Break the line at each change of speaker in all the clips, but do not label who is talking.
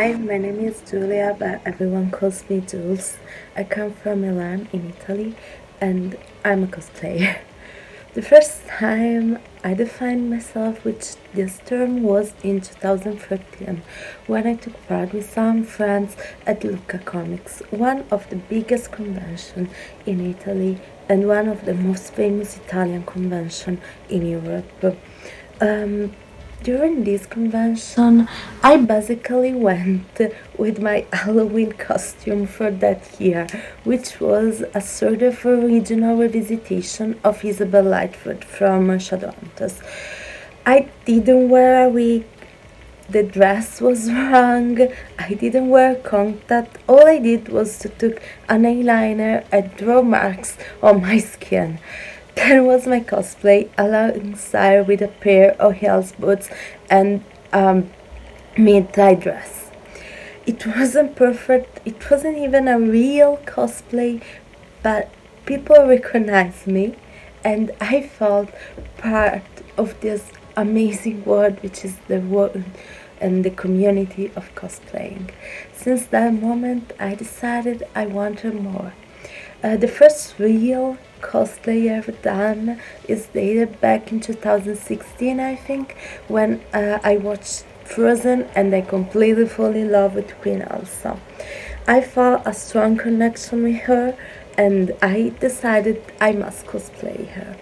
Hi, my name is Giulia, but everyone calls me Juls. I come from Milan in Italy and I'm a cosplayer. The first time I defined myself with this term was in 2013 when I took part with some friends at Lucca Comics, one of the biggest conventions in Italy and one of the most famous Italian conventions in Europe. Um, During this convention, I basically went with my Halloween costume for that year, which was a sort of original revisitation of Isabel Lightfoot from Shadowhunters. I didn't wear a wig, the dress was wrong, I didn't wear contact, all I did was to took an eyeliner and draw marks on my skin. That was my cosplay, alongside with a pair of heels boots and mid-thigh dress. It wasn't perfect, it wasn't even a real cosplay, but people recognized me and I felt part of this amazing world, which is the world and the community of cosplaying. Since that moment, I decided I wanted more. The first real cosplay ever done is dated back in 2016, I think, when I watched Frozen and I completely fell in love with Queen Elsa. I felt a strong connection with her and I decided I must cosplay her.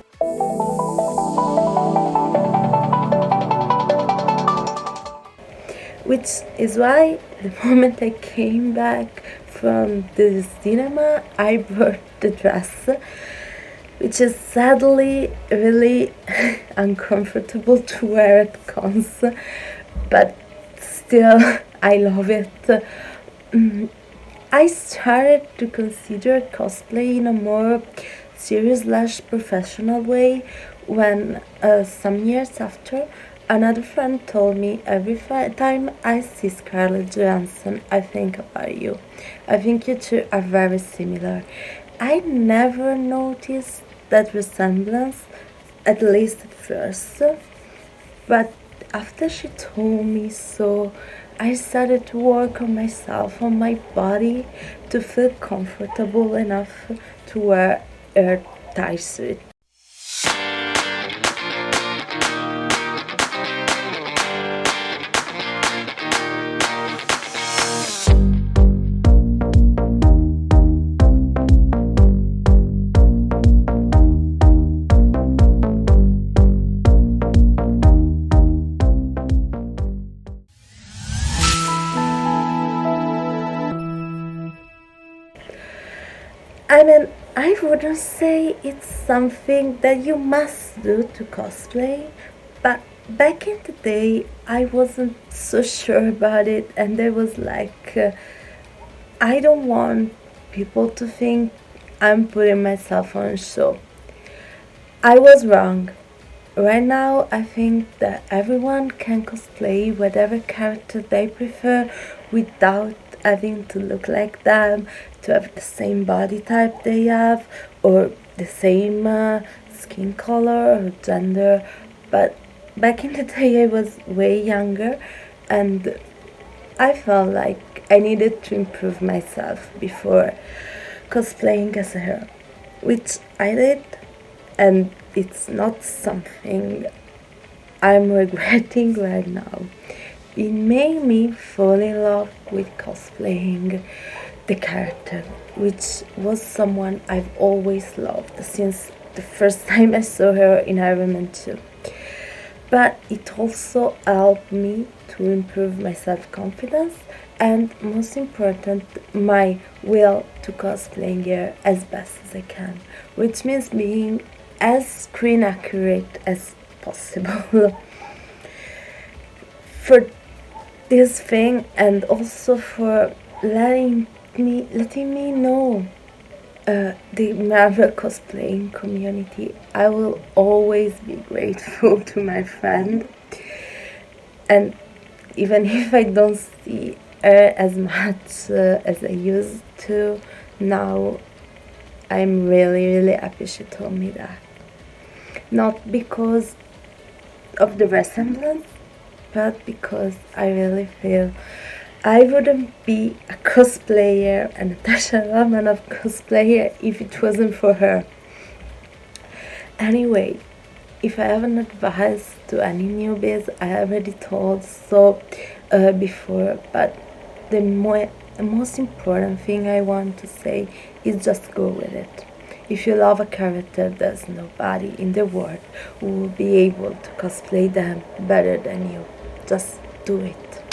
Which is why the moment I came back from the cinema, I brought the dress, which is sadly really uncomfortable to wear at cons, but still I love it. I started to consider cosplay in a more serious/professional way when some years after another friend told me every time I see Scarlett Johansson, I think about you. I think you two are very similar. I never noticed that resemblance, at least at first, but after she told me so, I started to work on myself, on my body, to feel comfortable enough to wear a tie suit. I mean, I wouldn't say it's something that you must do to cosplay, but back in the day, I wasn't so sure about it, and there was I don't want people to think I'm putting myself on show. I was wrong. Right now, I think that everyone can cosplay whatever character they prefer without having to look like them, to have the same body type they have, or the same skin color or gender. But back in the day, I was way younger and I felt like I needed to improve myself before cosplaying as a hero, which I did, and it's not something I'm regretting right now. It made me fall in love with cosplaying the character, which was someone I've always loved since the first time I saw her in Iron Man 2. But it also helped me to improve my self-confidence and, most important, my will to cosplaying her as best as I can, which means being as screen accurate as possible. For this thing, and also for letting me know the Marvel cosplaying community, I will always be grateful to my friend, and even if I don't see her as much as I used to now, I'm really happy she told me that. Not because of the resemblance, but because I really feel I wouldn't be a cosplayer and Natasha Raman of Cosplayer if it wasn't for her. Anyway, if I have an advice to any newbies, I already told so before, but the most important thing I want to say is just go with it. If you love a character, there's nobody in the world who will be able to cosplay them better than you. Just do it.